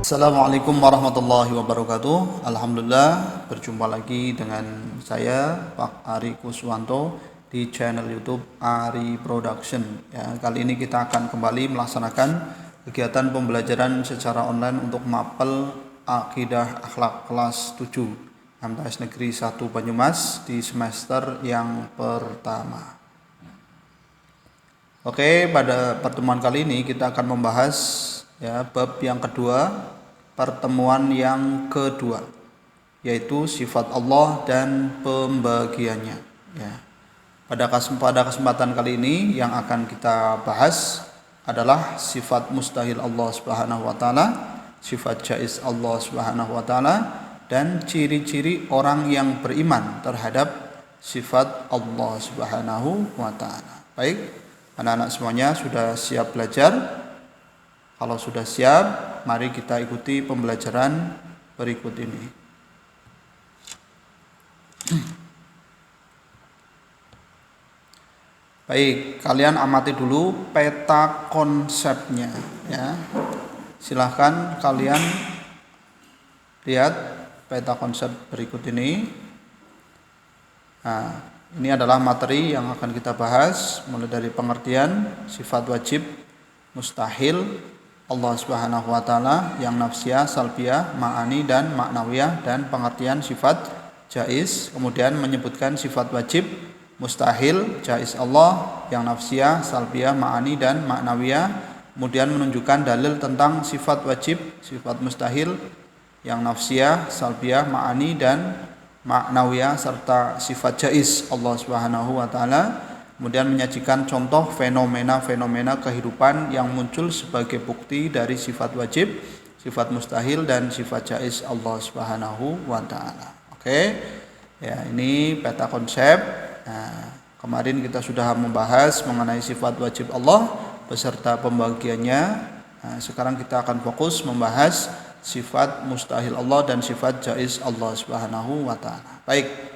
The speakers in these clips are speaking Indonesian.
Assalamualaikum warahmatullahi wabarakatuh. Alhamdulillah berjumpa lagi dengan saya Pak Ari Kuswanto di channel YouTube Ari Production. Ya, kali ini kita akan kembali melaksanakan kegiatan pembelajaran secara online untuk mapel Akidah Akhlak kelas 7 MTS Negeri 1 Banyumas di semester yang pertama. Oke, pada pertemuan kali ini kita akan membahas bab yang kedua, pertemuan yang kedua, yaitu sifat Allah dan pembagiannya. Ya. Pada kesempatan kali ini yang akan kita bahas adalah sifat mustahil Allah Subhanahu wa taala, sifat jaiz Allah Subhanahu wa taala, dan ciri-ciri orang yang beriman terhadap sifat Allah Subhanahu wa taala. Baik, anak-anak semuanya sudah siap belajar? Kalau sudah siap, mari kita ikuti pembelajaran berikut ini. Baik, kalian amati dulu peta konsepnya ya. Silahkan kalian lihat peta konsep berikut ini. Nah, ini adalah materi yang akan kita bahas mulai dari pengertian sifat wajib, mustahil Allah Subhanahu wa taala yang nafsiyah, salbiyah, ma'ani dan maknawiyah, dan pengertian sifat jaiz, kemudian menyebutkan sifat wajib, mustahil, jaiz Allah yang nafsiyah, salbiyah, ma'ani dan maknawiyah, kemudian menunjukkan dalil tentang sifat wajib, sifat mustahil yang nafsiyah, salbiyah, ma'ani dan maknawiyah serta sifat jaiz Allah Subhanahu wa taala. Kemudian menyajikan contoh fenomena-fenomena kehidupan yang muncul sebagai bukti dari sifat wajib, sifat mustahil dan sifat jaiz Allah Subhanahu wa taala. Oke. Ya, ini peta konsep. Nah, kemarin kita sudah membahas mengenai sifat wajib Allah beserta pembagiannya. Nah, sekarang kita akan fokus membahas sifat mustahil Allah dan sifat jaiz Allah Subhanahu wa taala. Baik.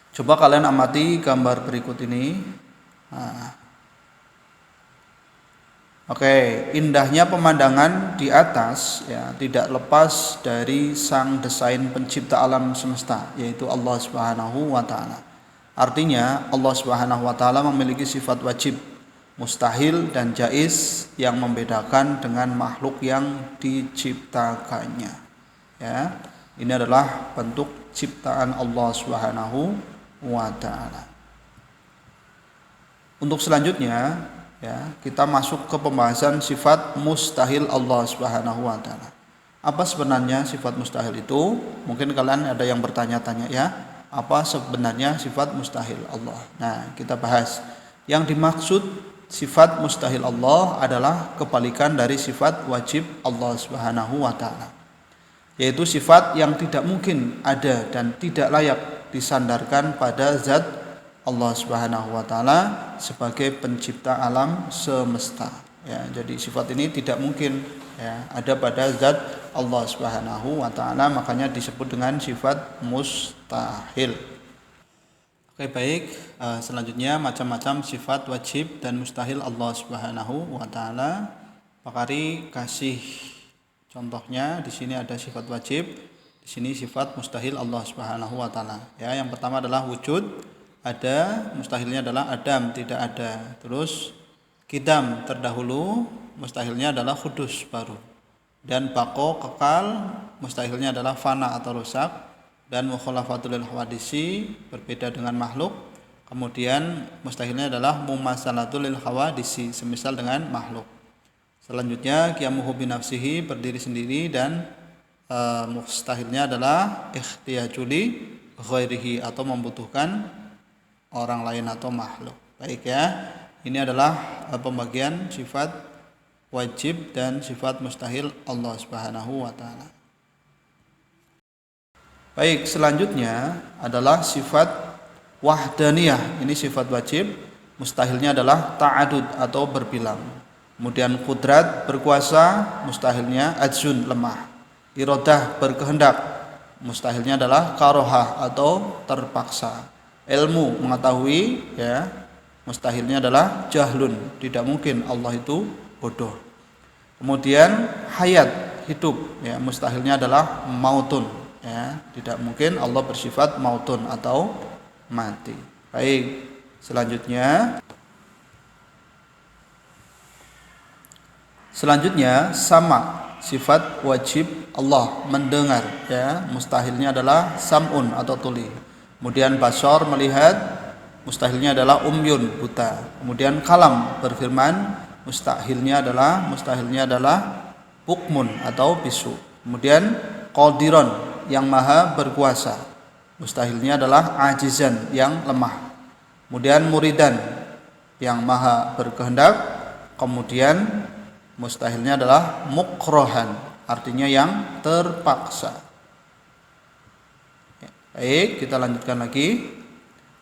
Coba kalian amati gambar berikut ini. Nah. Oke, indahnya pemandangan di atas ya tidak lepas dari sang desain pencipta alam semesta, yaitu Allah Subhanahu wa taala. Artinya Allah Subhanahu wa taala memiliki sifat wajib, mustahil dan jaiz yang membedakan dengan makhluk yang diciptakannya. Ya, ini adalah bentuk ciptaan Allah Subhanahu wa ta'ala. Untuk selanjutnya ya, kita masuk ke pembahasan sifat mustahil Allah Subhanahu wa ta'ala. Apa sebenarnya sifat mustahil itu? Mungkin kalian ada yang bertanya-tanya ya, apa sebenarnya sifat mustahil Allah? Nah, kita bahas. Yang dimaksud sifat mustahil Allah adalah kebalikan dari sifat wajib Allah Subhanahu wa ta'ala, yaitu sifat yang tidak mungkin ada dan tidak layak disandarkan pada zat Allah Subhanahu wa taala sebagai pencipta alam semesta. Ya, jadi sifat ini tidak mungkin ya ada pada zat Allah Subhanahu wa taala, makanya disebut dengan sifat mustahil. Oke, baik. Selanjutnya macam-macam sifat wajib dan mustahil Allah Subhanahu wa taala. Pak Ari kasih contohnya. Di sini ada sifat wajib, di sini sifat mustahil Allah Subhanahu wa taala. Ya, yang pertama adalah wujud, ada, mustahilnya adalah adam, tidak ada. Terus qidam, terdahulu, mustahilnya adalah khudus, baru. Dan baqo, kekal, mustahilnya adalah fana atau rusak. Dan mukhalafatul lil hawadisi, berbeda dengan makhluk. Kemudian mustahilnya adalah mumasalatul lil hawadisi, semisal dengan makhluk. Selanjutnya qiyamuhu binafsihi, berdiri sendiri, dan mustahilnya adalah ikhtiyajuli ghairihi, atau membutuhkan orang lain atau makhluk. Baik ya, ini adalah pembagian sifat wajib dan sifat mustahil Allah Subhanahu wa taala. Baik, selanjutnya adalah sifat wahdaniyah. Ini sifat wajib, mustahilnya adalah ta'adud atau berbilang. Kemudian qudrat, berkuasa, mustahilnya ajzun, lemah. Irodah, berkehendak, mustahilnya adalah karohah atau terpaksa. Ilmu, mengetahui ya, mustahilnya adalah jahlun, tidak mungkin Allah itu bodoh. Kemudian hayat, hidup, ya. Mustahilnya adalah mautun, ya. Tidak mungkin Allah bersifat mautun atau mati. Baik, selanjutnya sama sifat wajib Allah mendengar, ya. Mustahilnya adalah sam'un atau tuli. Kemudian basar melihat, mustahilnya adalah umyun buta. Kemudian kalam berfirman, mustahilnya adalah hukmun atau bisu. Kemudian qadiron yang maha berkuasa, mustahilnya adalah ajizan yang lemah. Kemudian muridan yang maha berkehendak. Kemudian mustahilnya adalah mukrohan, artinya yang terpaksa. Baik, kita lanjutkan lagi.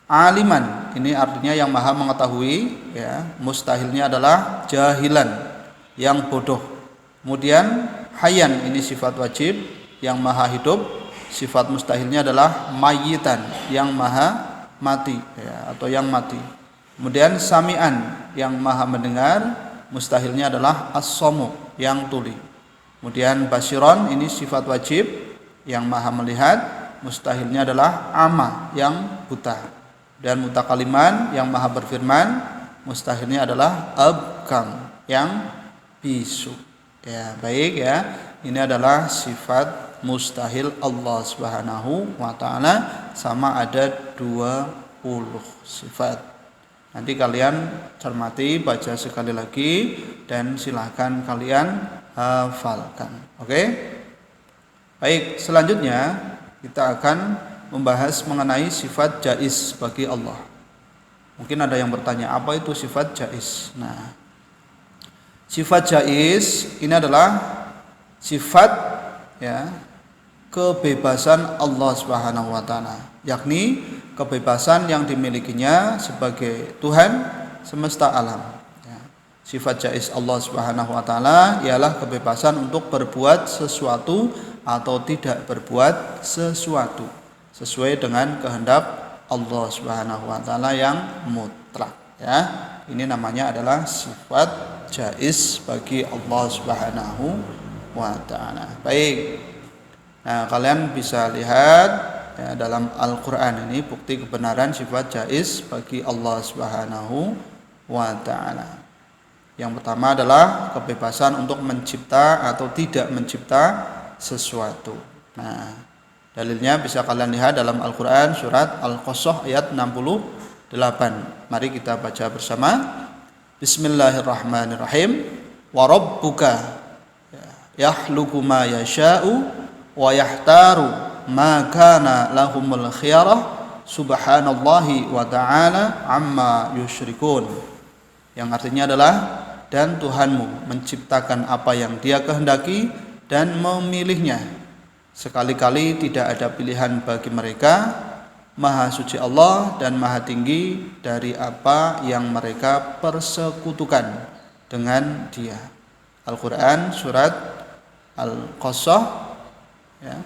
Aliman, ini artinya yang maha mengetahui, ya. Mustahilnya adalah jahilan, yang bodoh. Kemudian hayyan, ini sifat wajib, yang maha hidup. Sifat mustahilnya adalah mayitan, yang maha mati, ya, atau yang mati. Kemudian sami'an, yang maha mendengar. Mustahilnya adalah as-samu, yang tuli. Kemudian basiron, ini sifat wajib, yang maha melihat. Mustahilnya adalah ama, yang buta. Dan mutakaliman, yang maha berfirman. Mustahilnya adalah abkam, yang bisu, ya. Baik, ya, ini adalah sifat mustahil Allah Subhanahu wa ta'ala, sama ada 20 sifat. Nanti kalian cermati, baca sekali lagi, dan silahkan kalian hafalkan. Oke? Baik, selanjutnya kita akan membahas mengenai sifat jaiz bagi Allah. Mungkin ada yang bertanya, apa itu sifat jaiz? Nah, sifat jaiz ini adalah sifat, ya, kebebasan Allah Subhanahu wa taala, yakni kebebasan yang dimilikinya sebagai Tuhan semesta alam, ya. Sifat jaiz Allah Subhanahu wa taala ialah kebebasan untuk berbuat sesuatu atau tidak berbuat sesuatu sesuai dengan kehendak Allah Subhanahu wa taala yang mutlak, ya. Ini namanya adalah sifat jaiz bagi Allah Subhanahu wa taala. Baik. Nah, kalian bisa lihat, ya, dalam Al-Qur'an ini bukti kebenaran sifat jaiz bagi Allah Subhanahu wa taala. Yang pertama adalah kebebasan untuk mencipta atau tidak mencipta sesuatu. Nah, dalilnya bisa kalian lihat dalam Al-Quran surat Al-Qasas ayat 68. Mari kita baca bersama. Bismillahirrahmanirrahim. Wa rabbuka yakhluqu ma yasha'u wa yahtaru ma kana lahumul khiyarah subhanallahi wa ta'ala amma yusyrikun. Yang artinya adalah, dan Tuhanmu menciptakan apa yang Dia kehendaki dan memilihnya. Sekali-kali tidak ada pilihan bagi mereka. Maha suci Allah dan maha tinggi dari apa yang mereka persekutukan dengan Dia. Al-Quran surat Al-Qasas, ya,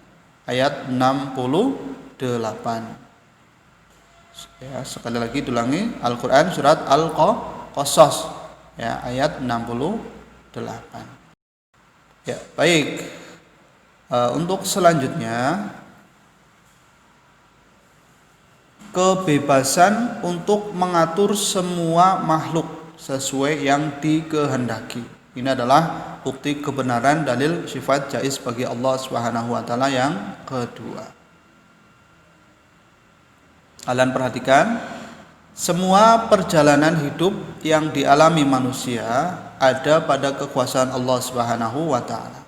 ayat 68. Ya, sekali lagi diulangi, Al-Quran surat Al-Qasas, ya, ayat 68. Ya, baik. Untuk selanjutnya, kebebasan untuk mengatur semua makhluk sesuai yang dikehendaki. Ini adalah bukti kebenaran dalil sifat jaiz bagi Allah Subhanahu wa taala yang kedua. Kalian perhatikan, semua perjalanan hidup yang dialami manusia ada pada kekuasaan Allah Subhanahu wa taala.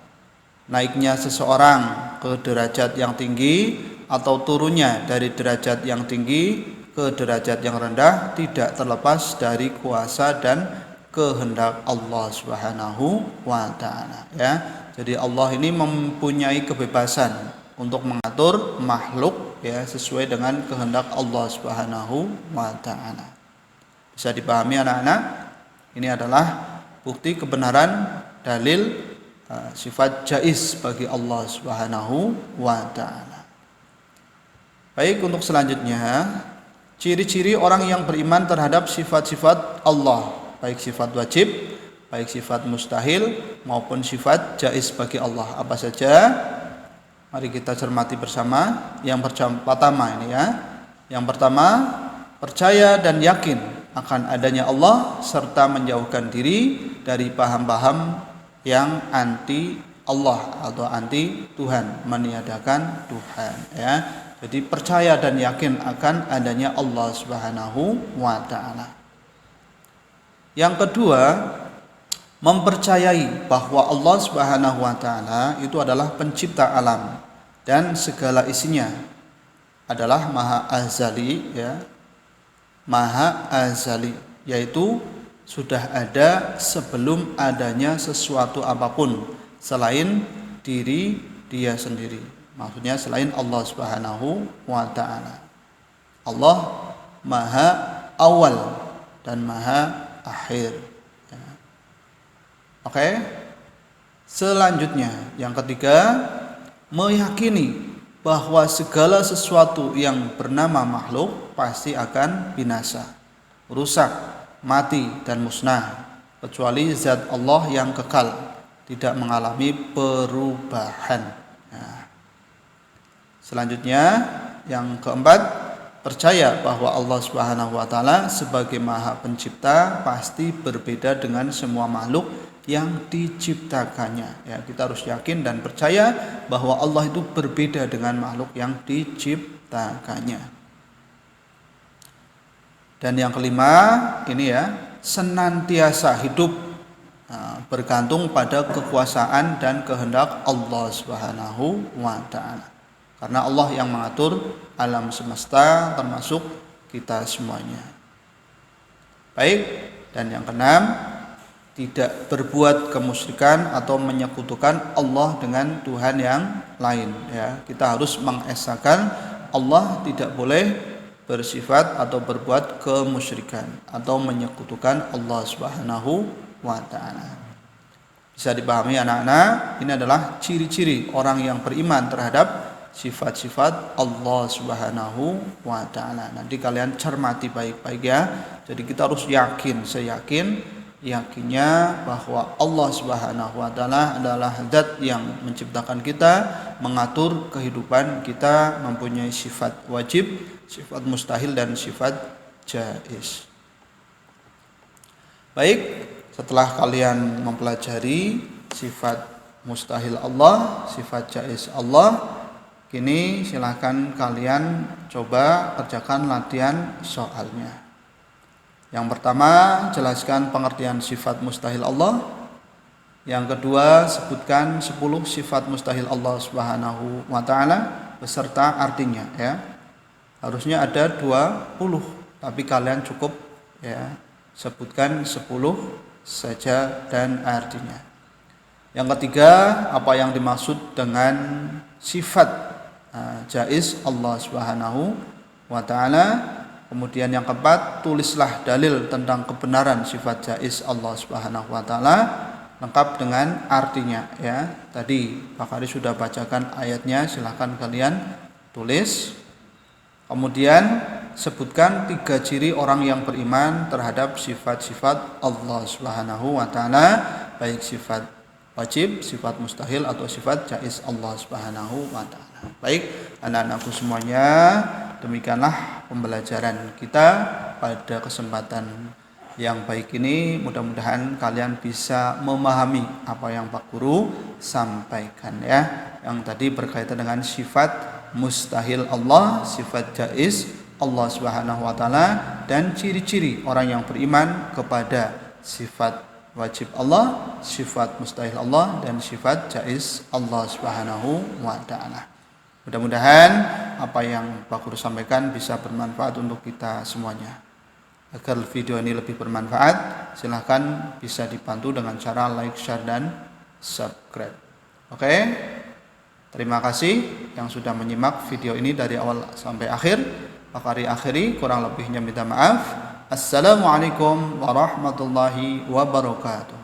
Naiknya seseorang ke derajat yang tinggi atau turunnya dari derajat yang tinggi ke derajat yang rendah tidak terlepas dari kuasa dan kehendak Allah Subhanahu wa taala, ya. Jadi Allah ini mempunyai kebebasan untuk mengatur makhluk, ya, sesuai dengan kehendak Allah Subhanahu wa taala. Bisa dipahami anak-anak? Ini adalah bukti kebenaran dalil sifat jaiz bagi Allah Subhanahu wa taala. Baik, untuk selanjutnya, ciri-ciri orang yang beriman terhadap sifat-sifat Allah, baik sifat wajib baik sifat mustahil maupun sifat jaiz bagi Allah. Apa saja? Mari kita cermati bersama. Yang pertama ini ya. Yang pertama, percaya dan yakin akan adanya Allah serta menjauhkan diri dari paham-paham yang anti Allah atau anti Tuhan, meniadakan Tuhan ya. Jadi percaya dan yakin akan adanya Allah Subhanahu wa taala. Yang kedua, mempercayai bahwa Allah Subhanahu wa taala itu adalah pencipta alam dan segala isinya adalah maha azali ya. Maha azali, yaitu sudah ada sebelum adanya sesuatu apapun selain diri dia sendiri. Maksudnya selain Allah Subhanahu wa taala. Allah maha awal dan maha akhir. Ya. Oke. Selanjutnya yang ketiga, meyakini bahwa segala sesuatu yang bernama makhluk pasti akan binasa, rusak, mati dan musnah, kecuali zat Allah yang kekal, tidak mengalami perubahan. Nah, selanjutnya yang keempat, percaya bahwa Allah Subhanahu wa taala sebagai Maha Pencipta pasti berbeda dengan semua makhluk yang diciptakannya. Ya, kita harus yakin dan percaya bahwa Allah itu berbeda dengan makhluk yang diciptakannya. Dan yang kelima, ini ya, senantiasa hidup bergantung pada kekuasaan dan kehendak Allah Subhanahu wa taala. Karena Allah yang mengatur alam semesta termasuk kita semuanya. Baik, dan yang keenam, tidak berbuat kemusyrikan atau menyekutukan Allah dengan Tuhan yang lain ya. Kita harus mengesahkan Allah tidak boleh bersifat atau berbuat kemusyrikan atau menyekutukan Allah Subhanahu wa taala. Bisa dipahami anak-anak, ini adalah ciri-ciri orang yang beriman terhadap sifat-sifat Allah Subhanahu wa taala. Nanti kalian cermati baik-baik ya. Jadi kita harus yakinnya bahwa Allah Subhanahu wa taala adalah zat yang menciptakan kita, mengatur kehidupan kita, mempunyai sifat wajib, sifat mustahil dan sifat jaiz. Baik, setelah kalian mempelajari sifat mustahil Allah, sifat jaiz Allah, kini silahkan kalian coba kerjakan latihan soalnya. Yang pertama, jelaskan pengertian sifat mustahil Allah. Yang kedua, sebutkan 10 sifat mustahil Allah Subhanahu wa taala beserta artinya ya. Harusnya ada 20, tapi kalian cukup ya sebutkan 10 saja dan artinya. Yang ketiga, apa yang dimaksud dengan sifat jaiz Allah Subhanahu wa taala. Kemudian yang keempat, tulislah dalil tentang kebenaran sifat jaiz Allah Subhanahu wa taala lengkap dengan artinya ya. Tadi Pak Ari sudah bacakan ayatnya, silahkan kalian tulis. Kemudian sebutkan 3 ciri orang yang beriman terhadap sifat-sifat Allah Subhanahu wa taala, baik sifat wajib, sifat mustahil atau sifat jaiz Allah Subhanahu wa taala. Baik, anak-anakku semuanya, demikianlah pembelajaran kita pada kesempatan yang baik ini. Mudah-mudahan kalian bisa memahami apa yang Pak Guru sampaikan ya. Yang tadi berkaitan dengan sifat mustahil Allah, sifat jaiz Allah Subhanahu wa taala, dan ciri-ciri orang yang beriman kepada sifat wajib Allah, sifat mustahil Allah, dan sifat jaiz Allah Subhanahu wa taala. Mudah-mudahan apa yang Pak Guru sampaikan bisa bermanfaat untuk kita semuanya. Agar video ini lebih bermanfaat, silahkan bisa dibantu dengan cara like, share, dan subscribe. Oke, terima kasih yang sudah menyimak video ini dari awal sampai akhir. Pak Ari akhiri, kurang lebihnya minta maaf. Assalamualaikum warahmatullahi wabarakatuh.